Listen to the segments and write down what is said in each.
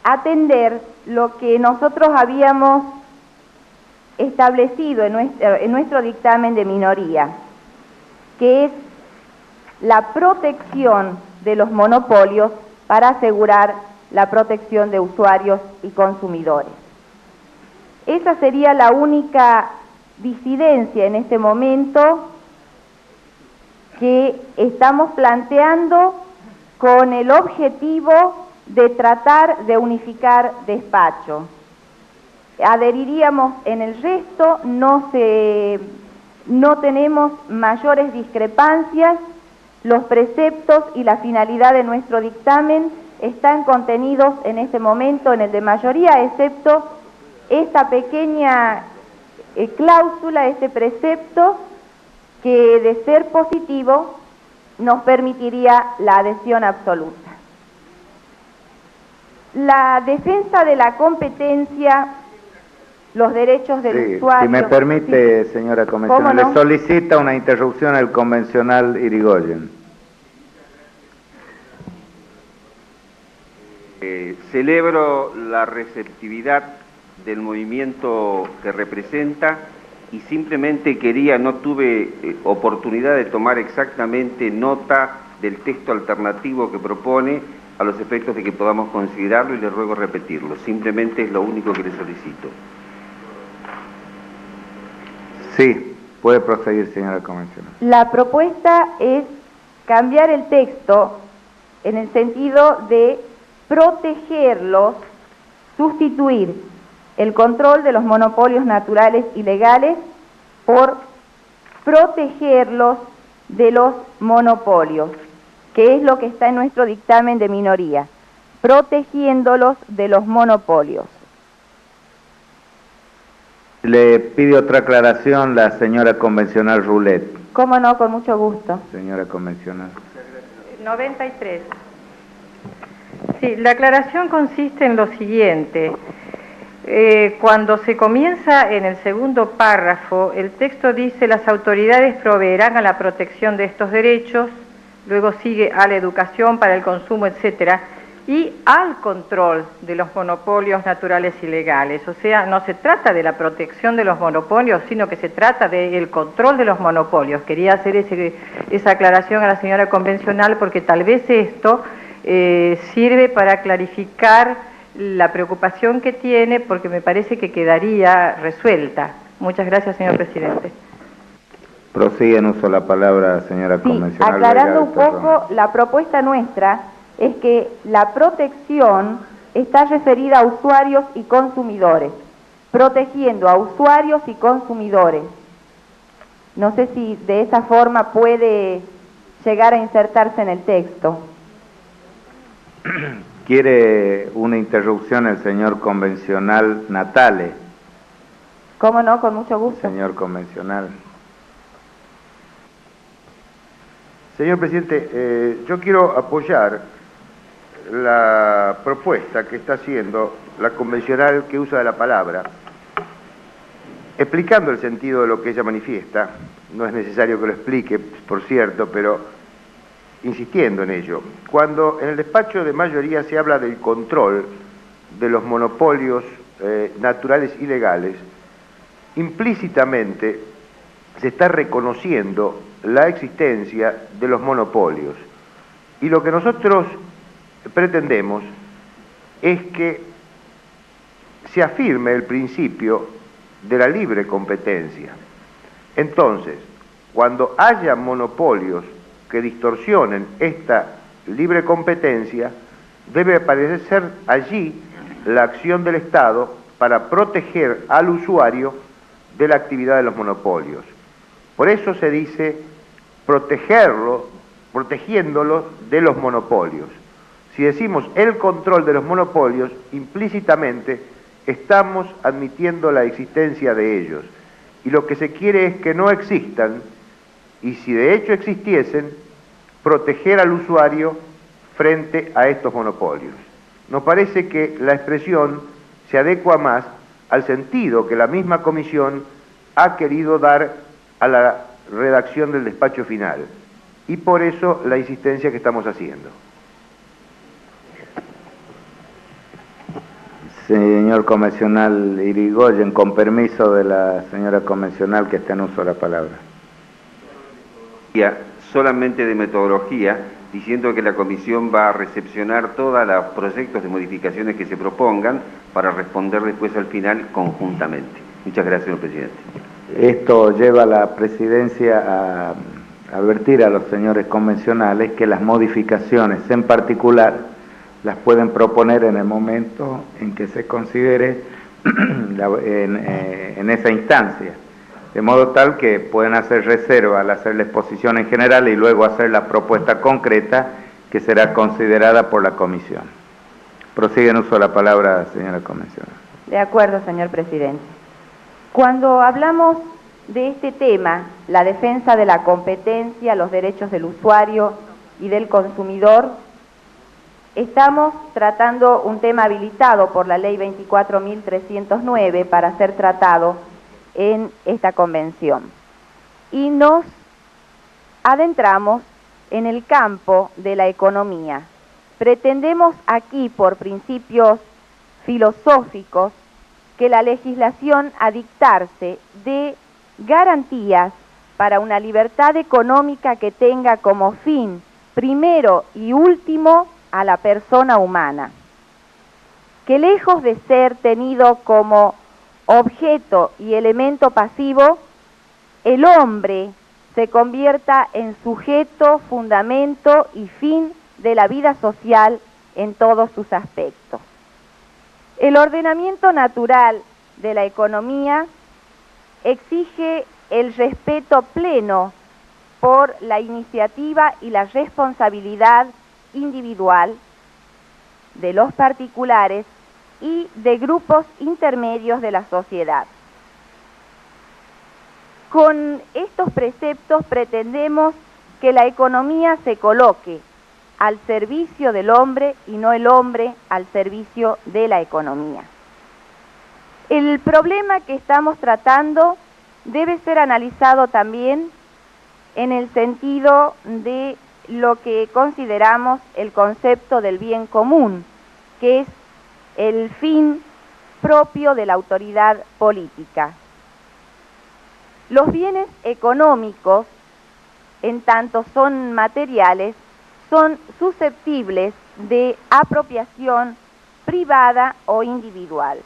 atender lo que nosotros habíamos establecido en nuestro dictamen de minoría, que es la protección de los monopolios para asegurar la protección de usuarios y consumidores. Esa sería la única disidencia en este momento que estamos planteando con el objetivo de tratar de unificar despacho. Adheriríamos en el resto, no tenemos mayores discrepancias, los preceptos y la finalidad de nuestro dictamen están contenidos en este momento en el de mayoría, excepto esta pequeña cláusula, este precepto, que de ser positivo nos permitiría la adhesión absoluta. La defensa de la competencia, los derechos del usuario... Si me permite, señora convencional, ¿Cómo no? Le solicita una interrupción al convencional Irigoyen. Celebro la receptividad del movimiento que representa y simplemente no tuve oportunidad de tomar exactamente nota del texto alternativo que propone a los efectos de que podamos considerarlo y le ruego repetirlo. Simplemente es lo único que le solicito. Sí, puede proseguir, señora convencional. La propuesta es cambiar el texto en el sentido de protegerlos, sustituir el control de los monopolios naturales y legales por protegerlos de los monopolios, que es lo que está en nuestro dictamen de minoría, protegiéndolos de los monopolios. Le pide otra aclaración la señora convencional Rulet. Cómo no, con mucho gusto. Señora convencional. 93. Sí, la aclaración consiste en lo siguiente. Cuando se comienza en el segundo párrafo, el texto dice: las autoridades proveerán a la protección de estos derechos, luego sigue a la educación para el consumo, etcétera, y al control de los monopolios naturales y legales. O sea, no se trata de la protección de los monopolios, sino que se trata del control de los monopolios. Quería hacer esa aclaración a la señora convencional porque tal vez esto sirve para clarificar la preocupación que tiene, porque me parece que quedaría resuelta. Muchas gracias, señor presidente. Prosigue en uso la palabra, señora convencional. Aclarando un poco, la propuesta nuestra es que la protección está referida a usuarios y consumidores, protegiendo a usuarios y consumidores. No sé si de esa forma puede llegar a insertarse en el texto. ¿Quiere una interrupción el señor convencional Natale? ¿Cómo no? Con mucho gusto. Señor convencional. Señor presidente, yo quiero apoyar la propuesta que está haciendo la convencional que usa de la palabra, explicando el sentido de lo que ella manifiesta. No es necesario que lo explique, por cierto, pero insistiendo en ello. Cuando en el despacho de mayoría se habla del control de los monopolios naturales y legales, implícitamente se está reconociendo la existencia de los monopolios. Y lo que nosotros pretendemos es que se afirme el principio de la libre competencia. Entonces, cuando haya monopolios que distorsionen esta libre competencia, debe aparecer allí la acción del Estado para proteger al usuario de la actividad de los monopolios. Por eso se dice protegiéndolo de los monopolios. Si decimos el control de los monopolios, implícitamente estamos admitiendo la existencia de ellos. Y lo que se quiere es que no existan, y si de hecho existiesen, proteger al usuario frente a estos monopolios. Nos parece que la expresión se adecua más al sentido que la misma comisión ha querido dar a la redacción del despacho final, y por eso la insistencia que estamos haciendo. Señor convencional Irigoyen, con permiso de la señora convencional que está en uso de la palabra. Solamente de metodología, diciendo que la comisión va a recepcionar todos los proyectos de modificaciones que se propongan para responder después al final conjuntamente. Muchas gracias, señor presidente. Esto lleva a la presidencia a advertir a los señores convencionales que las modificaciones en particular las pueden proponer en el momento en que se considere en esa instancia, de modo tal que pueden hacer reserva al hacer la exposición en general y luego hacer la propuesta concreta que será considerada por la comisión. Prosigue en uso de la palabra, señora convencional. De acuerdo, señor presidente. Cuando hablamos de este tema, la defensa de la competencia, los derechos del usuario y del consumidor, estamos tratando un tema habilitado por la ley 24.309 para ser tratado en esta convención. Y nos adentramos en el campo de la economía. Pretendemos aquí, por principios filosóficos, que la legislación a dictarse dé garantías para una libertad económica que tenga como fin, primero y último, a la persona humana, que lejos de ser tenido como objeto y elemento pasivo, el hombre se convierta en sujeto, fundamento y fin de la vida social en todos sus aspectos. El ordenamiento natural de la economía exige el respeto pleno por la iniciativa y la responsabilidad individual de los particulares y de grupos intermedios de la sociedad. Con estos preceptos pretendemos que la economía se coloque al servicio del hombre y no el hombre al servicio de la economía. El problema que estamos tratando debe ser analizado también en el sentido de lo que consideramos el concepto del bien común, que es el fin propio de la autoridad política. Los bienes económicos, en tanto son materiales, son susceptibles de apropiación privada o individual.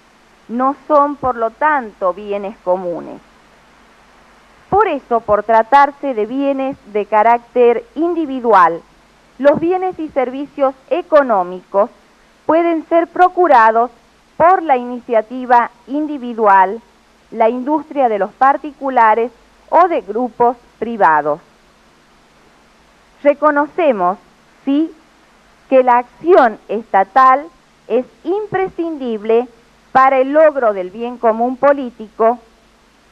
No son, por lo tanto, bienes comunes. Por eso, por tratarse de bienes de carácter individual, los bienes y servicios económicos pueden ser procurados por la iniciativa individual, la industria de los particulares o de grupos privados. Reconocemos, sí, que la acción estatal es imprescindible para el logro del bien común político.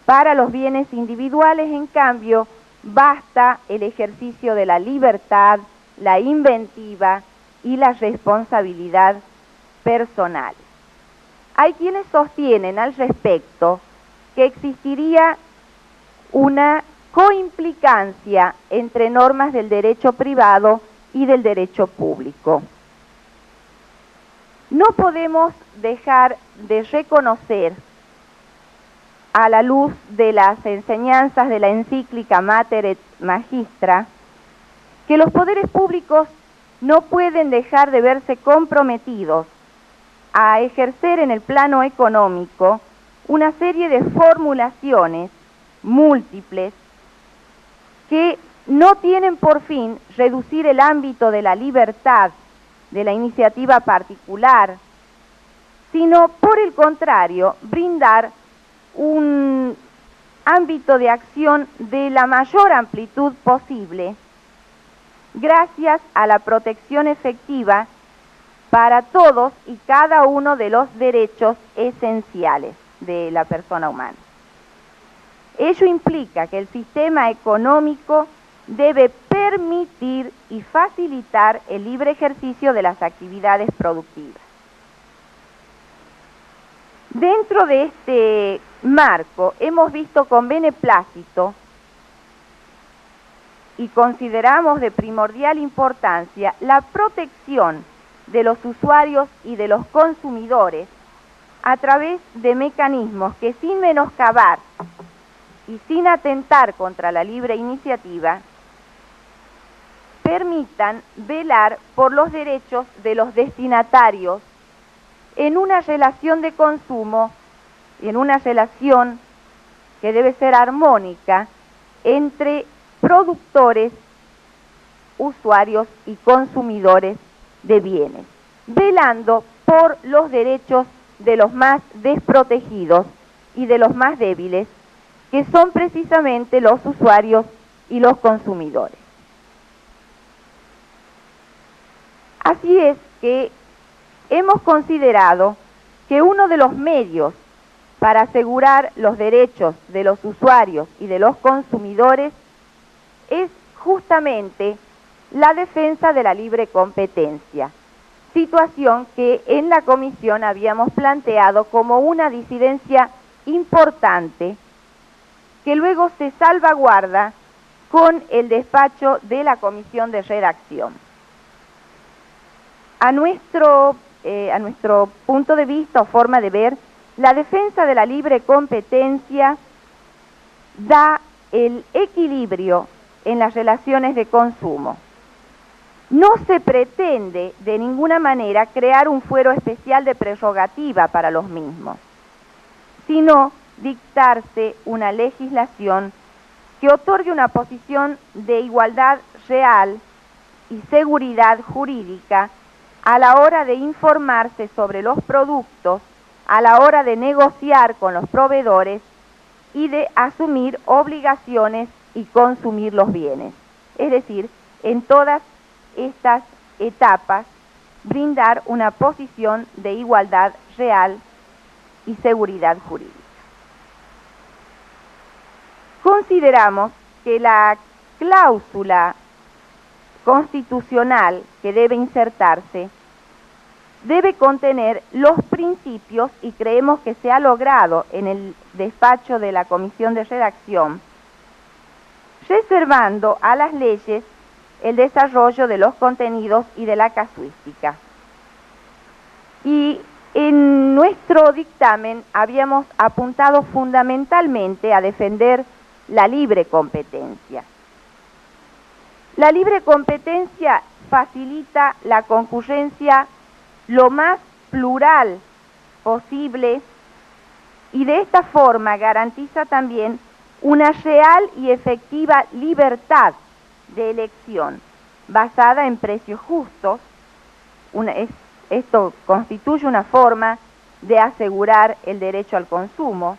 Para los bienes individuales, en cambio, basta el ejercicio de la libertad, la inventiva y la responsabilidad personal. Hay quienes sostienen al respecto que existiría una coimplicancia entre normas del derecho privado y del derecho público. No podemos dejar de reconocer, a la luz de las enseñanzas de la encíclica Mater et Magistra, que los poderes públicos no pueden dejar de verse comprometidos a ejercer en el plano económico una serie de formulaciones múltiples que no tienen por fin reducir el ámbito de la libertad de la iniciativa particular, sino por el contrario, brindar un ámbito de acción de la mayor amplitud posible, gracias a la protección efectiva para todos y cada uno de los derechos esenciales de la persona humana. Ello implica que el sistema económico debe permitir y facilitar el libre ejercicio de las actividades productivas. Dentro de este marco hemos visto con beneplácito y consideramos de primordial importancia la protección de los usuarios y de los consumidores a través de mecanismos que, sin menoscabar y sin atentar contra la libre iniciativa, permitan velar por los derechos de los destinatarios en una relación de consumo, en una relación que debe ser armónica entre productores, usuarios y consumidores de bienes, velando por los derechos de los más desprotegidos y de los más débiles, que son precisamente los usuarios y los consumidores. Así es que hemos considerado que uno de los medios para asegurar los derechos de los usuarios y de los consumidores es justamente la defensa de la libre competencia, situación que en la comisión habíamos planteado como una disidencia importante que luego se salvaguarda con el despacho de la comisión de redacción. A nuestro punto de vista o forma de ver, la defensa de la libre competencia da el equilibrio en las relaciones de consumo. No se pretende de ninguna manera crear un fuero especial de prerrogativa para los mismos, sino dictarse una legislación que otorgue una posición de igualdad real y seguridad jurídica a la hora de informarse sobre los productos, a la hora de negociar con los proveedores y de asumir obligaciones y consumir los bienes. Es decir, en todas estas etapas, brindar una posición de igualdad real y seguridad jurídica. Consideramos que la cláusula constitucional que debe insertarse debe contener los principios, y creemos que se ha logrado en el despacho de la comisión de redacción, reservando a las leyes el desarrollo de los contenidos y de la casuística. Y en nuestro dictamen habíamos apuntado fundamentalmente a defender la libre competencia. La libre competencia facilita la concurrencia lo más plural posible y de esta forma garantiza también una real y efectiva libertad de elección basada en precios justos. Esto constituye una forma de asegurar el derecho al consumo.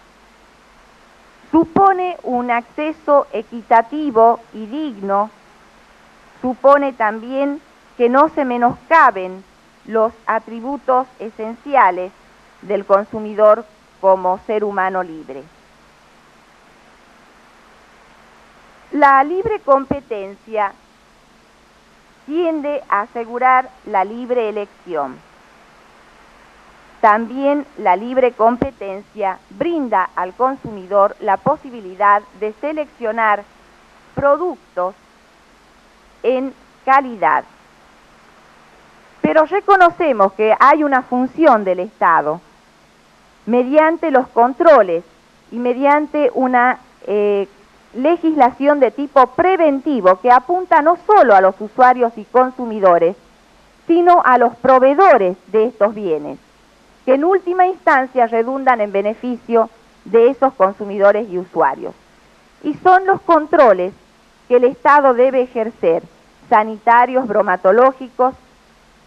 Supone un acceso equitativo y digno. Supone también que no se menoscaben los atributos esenciales del consumidor como ser humano libre. La libre competencia tiende a asegurar la libre elección. También la libre competencia brinda al consumidor la posibilidad de seleccionar productos en calidad. Pero reconocemos que hay una función del Estado mediante los controles y mediante una legislación de tipo preventivo que apunta no solo a los usuarios y consumidores, sino a los proveedores de estos bienes, que en última instancia redundan en beneficio de esos consumidores y usuarios. Y son los controles que el Estado debe ejercer, sanitarios, bromatológicos,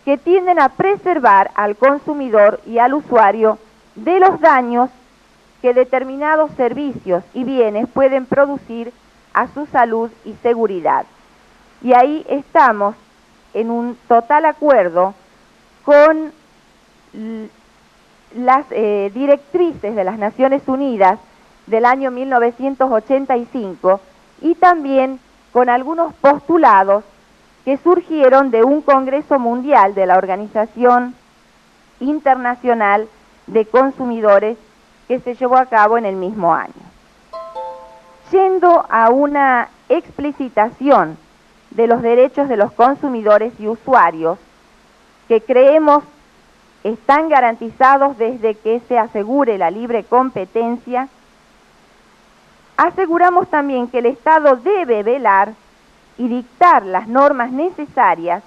que tienden a preservar al consumidor y al usuario de los daños que determinados servicios y bienes pueden producir a su salud y seguridad. Y ahí estamos en un total acuerdo con las directrices de las Naciones Unidas del año 1985 y también con algunos postulados que surgieron de un Congreso Mundial de la Organización Internacional de Consumidores que se llevó a cabo en el mismo año. Yendo a una explicitación de los derechos de los consumidores y usuarios, que creemos están garantizados desde que se asegure la libre competencia, aseguramos también que el Estado debe velar y dictar las normas necesarias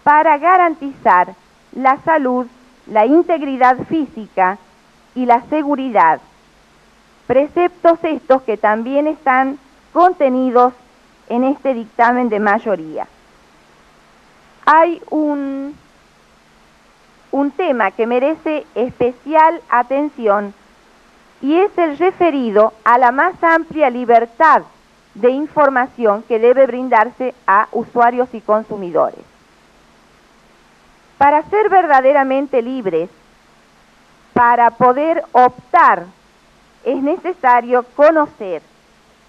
para garantizar la salud, la integridad física y la seguridad. Preceptos estos que también están contenidos en este dictamen de mayoría. Hay un tema que merece especial atención y es el referido a la más amplia libertad de información que debe brindarse a usuarios y consumidores. Para ser verdaderamente libres, para poder optar, es necesario conocer.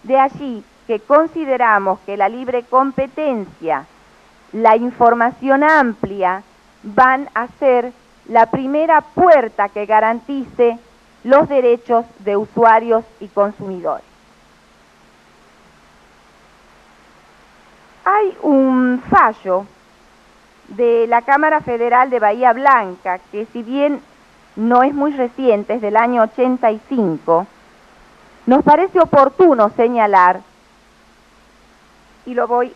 De allí que consideramos que la libre competencia, la información amplia, van a ser la primera puerta que garantice los derechos de usuarios y consumidores. Hay un fallo de la Cámara Federal de Bahía Blanca, que si bien no es muy reciente, es del año 85, nos parece oportuno señalar, y lo voy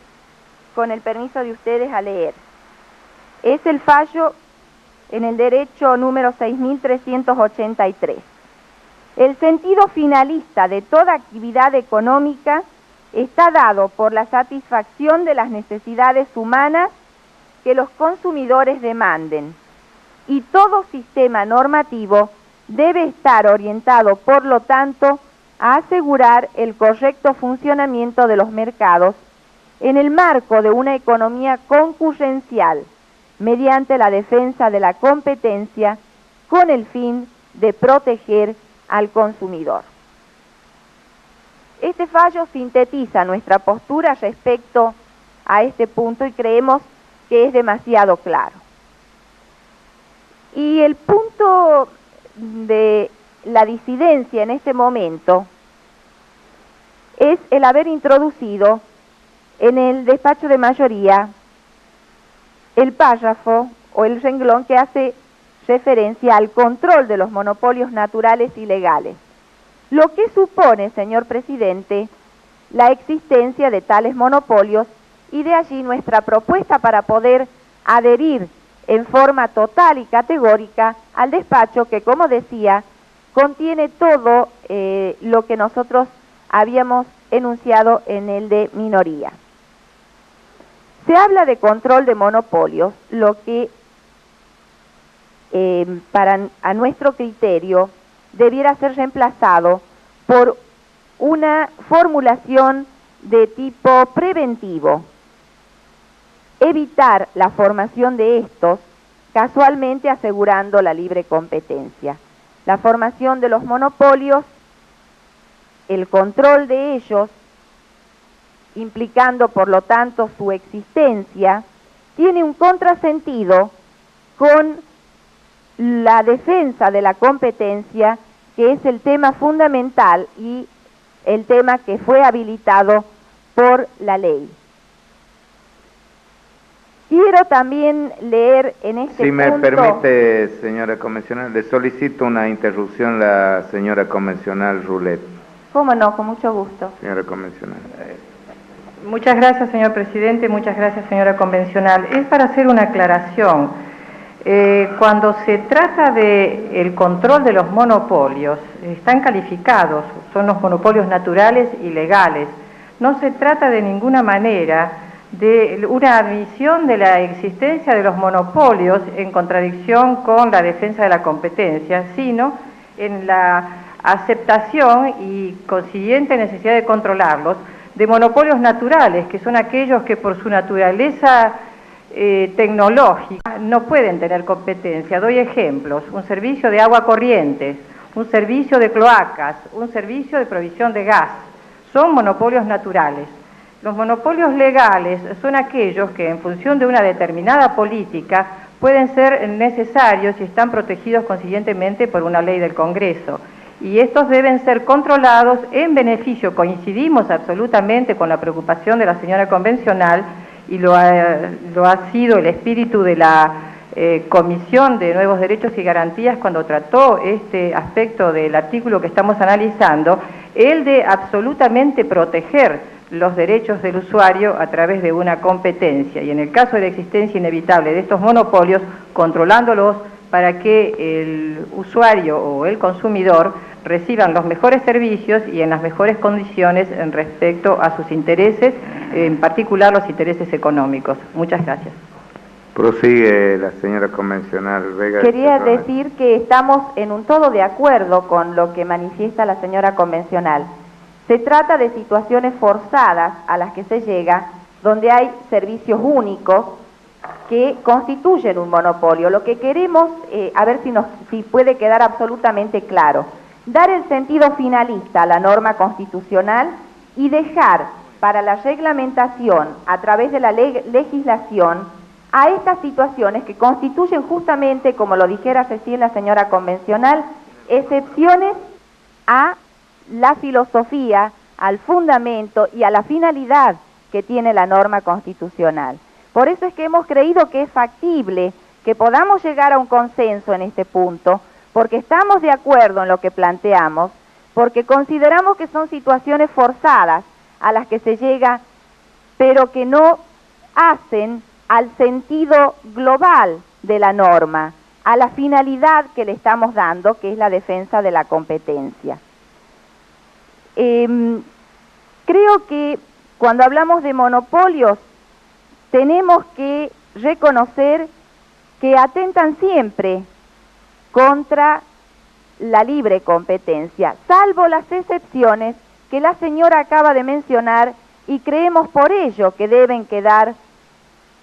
con el permiso de ustedes a leer. Es el fallo en el derecho número 6383. El sentido finalista de toda actividad económica está dado por la satisfacción de las necesidades humanas que los consumidores demanden, y todo sistema normativo debe estar orientado, por lo tanto, a asegurar el correcto funcionamiento de los mercados en el marco de una economía concurrencial, mediante la defensa de la competencia con el fin de proteger al consumidor. Este fallo sintetiza nuestra postura respecto a este punto y creemos que es demasiado claro. Y el punto de la disidencia en este momento es el haber introducido en el despacho de mayoría el párrafo o el renglón que hace referencia al control de los monopolios naturales y legales, lo que supone, señor presidente, la existencia de tales monopolios, y de allí nuestra propuesta para poder adherir en forma total y categórica al despacho que, como decía, contiene todo lo que nosotros habíamos enunciado en el de minoría. Se habla de control de monopolios, lo que a nuestro criterio debiera ser reemplazado por una formulación de tipo preventivo. Evitar la formación de estos, casualmente asegurando la libre competencia. La formación de los monopolios, el control de ellos, implicando por lo tanto su existencia, tiene un contrasentido con la defensa de la competencia, que es el tema fundamental y el tema que fue habilitado por la ley. Quiero también leer en este punto... Si me permite, señora convencional, le solicito una interrupción a la señora convencional Rulet. ¿Cómo no? Con mucho gusto. Señora convencional. Muchas gracias, señor presidente. Muchas gracias, señora convencional. Es para hacer una aclaración. Cuando se trata del control de los monopolios, están calificados, son los monopolios naturales y legales. No se trata de ninguna manera de una admisión de la existencia de los monopolios en contradicción con la defensa de la competencia, sino en la aceptación y consiguiente necesidad de controlarlos de monopolios naturales, que son aquellos que por su naturaleza tecnológica no pueden tener competencia. Doy ejemplos: un servicio de agua corriente, un servicio de cloacas, un servicio de provisión de gas. Son monopolios naturales. Los monopolios legales son aquellos que, en función de una determinada política, pueden ser necesarios y están protegidos consiguientemente por una ley del Congreso. Y estos deben ser controlados en beneficio, coincidimos absolutamente con la preocupación de la señora convencional, y lo ha sido el espíritu de la Comisión de Nuevos Derechos y Garantías, cuando trató este aspecto del artículo que estamos analizando, el de absolutamente proteger los derechos del usuario a través de una competencia, y en el caso de la existencia inevitable de estos monopolios, controlándolos para que el usuario o el consumidor reciban los mejores servicios y en las mejores condiciones en respecto a sus intereses, en particular los intereses económicos. Muchas gracias. Prosigue la señora convencional Vega. Quería decir que estamos en un todo de acuerdo con lo que manifiesta la señora convencional. Se trata de situaciones forzadas a las que se llega, donde hay servicios únicos que constituyen un monopolio. Lo que queremos, a ver si puede quedar absolutamente claro, dar el sentido finalista a la norma constitucional y dejar para la reglamentación a través de la legislación a estas situaciones que constituyen justamente, como lo dijera recién la señora convencional, excepciones a la filosofía, al fundamento y a la finalidad que tiene la norma constitucional. Por eso es que hemos creído que es factible que podamos llegar a un consenso en este punto, porque estamos de acuerdo en lo que planteamos, porque consideramos que son situaciones forzadas a las que se llega, pero que no hacen al sentido global de la norma, a la finalidad que le estamos dando, que es la defensa de la competencia. Creo que cuando hablamos de monopolios tenemos que reconocer que atentan siempre contra la libre competencia, salvo las excepciones que la señora acaba de mencionar, y creemos por ello que deben quedar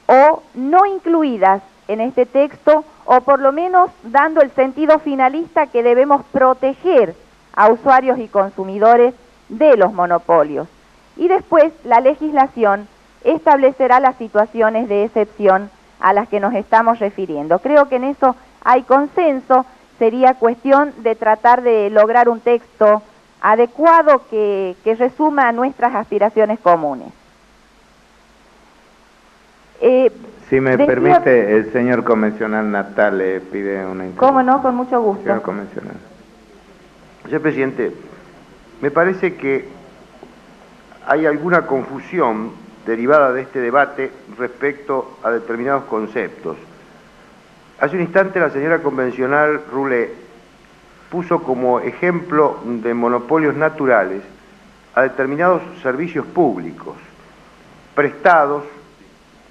o no incluidas en este texto, o por lo menos dando el sentido finalista que debemos proteger a usuarios y consumidores de los monopolios. Y después la legislación establecerá las situaciones de excepción a las que nos estamos refiriendo. Creo que en eso hay consenso, sería cuestión de tratar de lograr un texto adecuado que resuma nuestras aspiraciones comunes. Si me permite, el señor convencional Natal le pide una intervención. ¿Cómo no? Con mucho gusto. Señor convencional. Señor presidente, me parece que hay alguna confusión derivada de este debate respecto a determinados conceptos. Hace un instante la señora convencional Rulé puso como ejemplo de monopolios naturales a determinados servicios públicos prestados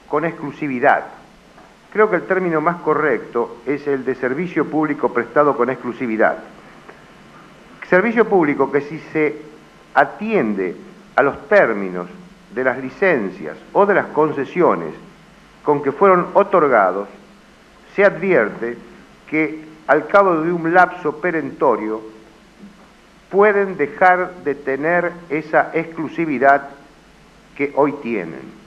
con exclusividad. Creo que el término más correcto es el de servicio público prestado con exclusividad. Servicio público que, si se atiende a los términos de las licencias o de las concesiones con que fueron otorgados, se advierte que al cabo de un lapso perentorio pueden dejar de tener esa exclusividad que hoy tienen.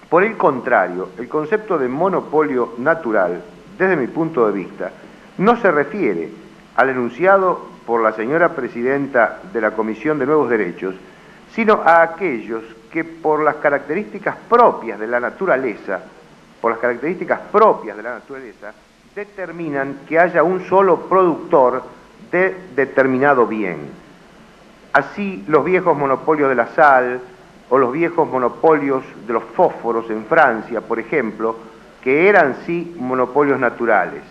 Por el contrario, el concepto de monopolio natural, desde mi punto de vista, no se refiere al enunciado por la señora presidenta de la Comisión de Nuevos Derechos, sino a aquellos que por las características propias de la naturaleza, determinan que haya un solo productor de determinado bien. Así, los viejos monopolios de la sal o los viejos monopolios de los fósforos en Francia, por ejemplo, que eran sí monopolios naturales.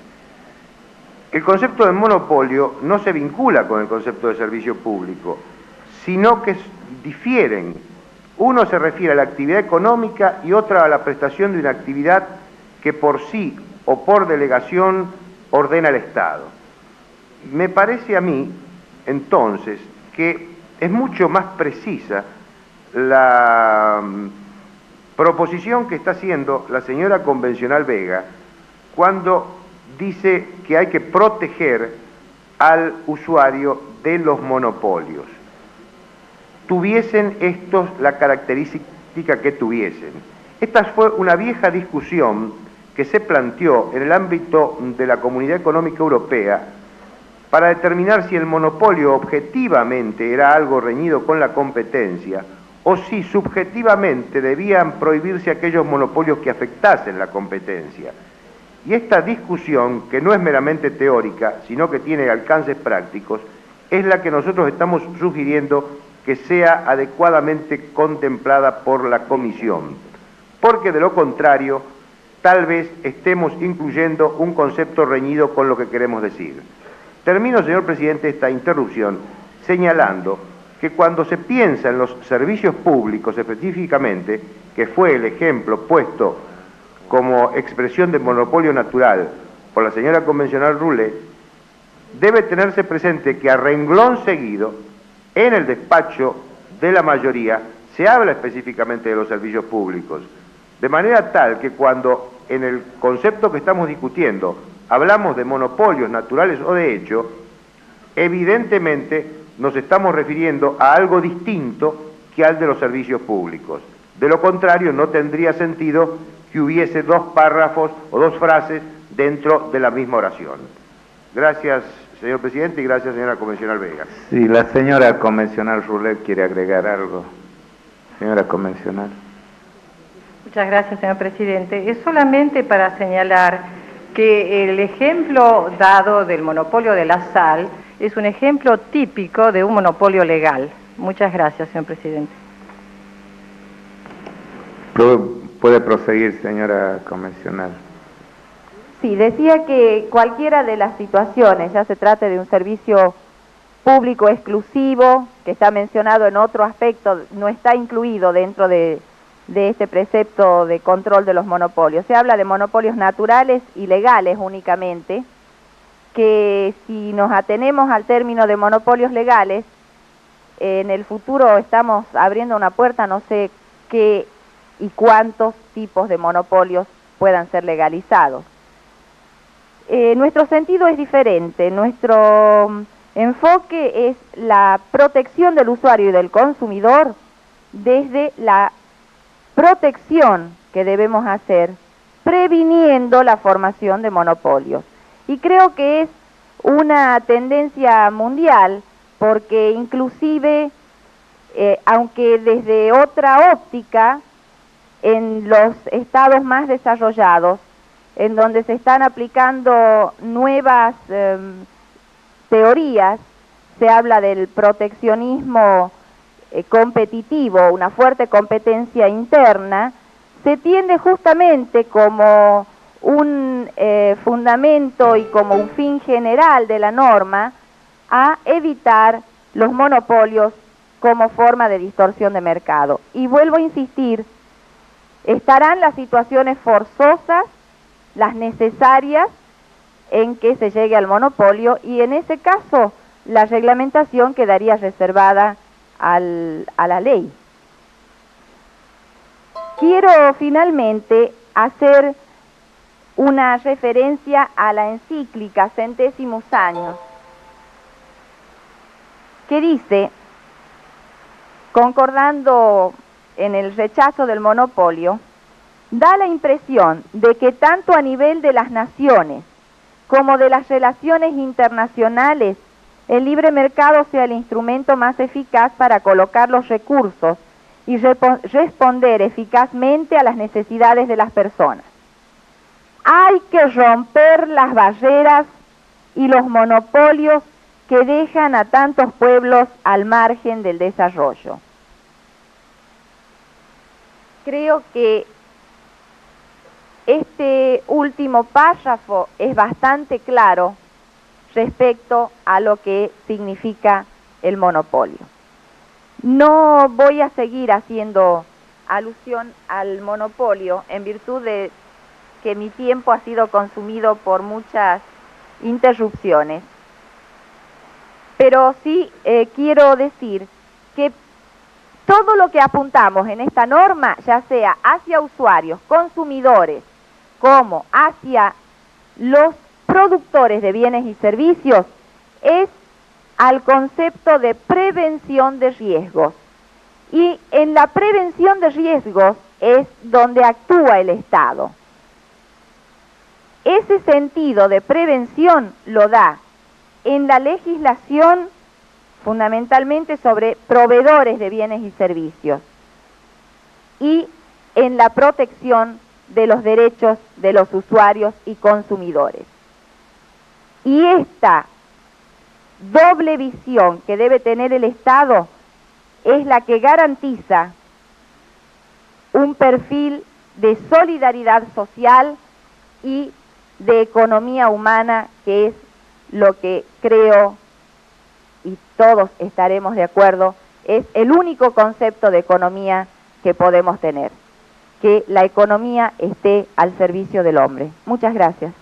El concepto de monopolio no se vincula con el concepto de servicio público, sino que difieren. Uno se refiere a la actividad económica y otra a la prestación de una actividad que por sí o por delegación ordena el Estado. Me parece a mí, entonces, que es mucho más precisa la proposición que está haciendo la señora convencional Vega cuando dice que hay que proteger al usuario de los monopolios. Tuviesen estos la característica que tuviesen. Esta fue una vieja discusión que se planteó en el ámbito de la Comunidad Económica Europea para determinar si el monopolio objetivamente era algo reñido con la competencia o si subjetivamente debían prohibirse aquellos monopolios que afectasen la competencia. Y esta discusión, que no es meramente teórica, sino que tiene alcances prácticos, es la que nosotros estamos sugiriendo que sea adecuadamente contemplada por la Comisión, porque de lo contrario, tal vez estemos incluyendo un concepto reñido con lo que queremos decir. Termino, señor presidente, esta interrupción señalando que cuando se piensa en los servicios públicos específicamente, que fue el ejemplo puesto como expresión de monopolio natural por la señora convencional Roulet, debe tenerse presente que a renglón seguido, en el despacho de la mayoría, se habla específicamente de los servicios públicos, de manera tal que cuando en el concepto que estamos discutiendo hablamos de monopolios naturales o de hecho, evidentemente nos estamos refiriendo a algo distinto que al de los servicios públicos. De lo contrario, no tendría sentido que hubiese dos párrafos o dos frases dentro de la misma oración. Gracias, señor presidente, y gracias, señora convencional Vega. Si la señora convencional Roulet quiere agregar algo. Señora convencional. Muchas gracias, señor presidente. Es solamente para señalar que el ejemplo dado del monopolio de la sal es un ejemplo típico de un monopolio legal. Muchas gracias, señor presidente. Puede proseguir, señora convencional. Sí, decía que cualquiera de las situaciones, ya se trate de un servicio público exclusivo, que está mencionado en otro aspecto, no está incluido dentro de este precepto de control de los monopolios. Se habla de monopolios naturales y legales únicamente, que si nos atenemos al término de monopolios legales, en el futuro estamos abriendo una puerta, no sé qué y cuántos tipos de monopolios puedan ser legalizados. Nuestro sentido es diferente, nuestro enfoque es la protección del usuario y del consumidor desde la protección que debemos hacer, previniendo la formación de monopolios. Y creo que es una tendencia mundial, porque inclusive, aunque desde otra óptica, en los estados más desarrollados, en donde se están aplicando nuevas teorías, se habla del proteccionismo competitivo, una fuerte competencia interna, se tiende justamente como un fundamento y como un fin general de la norma a evitar los monopolios como forma de distorsión de mercado. Y vuelvo a insistir, estarán las situaciones forzosas, las necesarias en que se llegue al monopolio, y en ese caso la reglamentación quedaría reservada a la ley. Quiero finalmente hacer una referencia a la encíclica Centésimos Años, que dice, concordando en el rechazo del monopolio, da la impresión de que tanto a nivel de las naciones como de las relaciones internacionales, el libre mercado sea el instrumento más eficaz para colocar los recursos y responder eficazmente a las necesidades de las personas. Hay que romper las barreras y los monopolios que dejan a tantos pueblos al margen del desarrollo. Creo que este último párrafo es bastante claro respecto a lo que significa el monopolio. No voy a seguir haciendo alusión al monopolio en virtud de que mi tiempo ha sido consumido por muchas interrupciones, pero sí quiero decir que todo lo que apuntamos en esta norma, ya sea hacia usuarios, consumidores, como hacia los productores de bienes y servicios, es al concepto de prevención de riesgos. Y en la prevención de riesgos es donde actúa el Estado. Ese sentido de prevención lo da en la legislación fundamentalmente sobre proveedores de bienes y servicios, y en la protección de los derechos de los usuarios y consumidores. Y esta doble visión que debe tener el Estado es la que garantiza un perfil de solidaridad social y de economía humana, que es lo que creo, y todos estaremos de acuerdo, es el único concepto de economía que podemos tener, que la economía esté al servicio del hombre. Muchas gracias.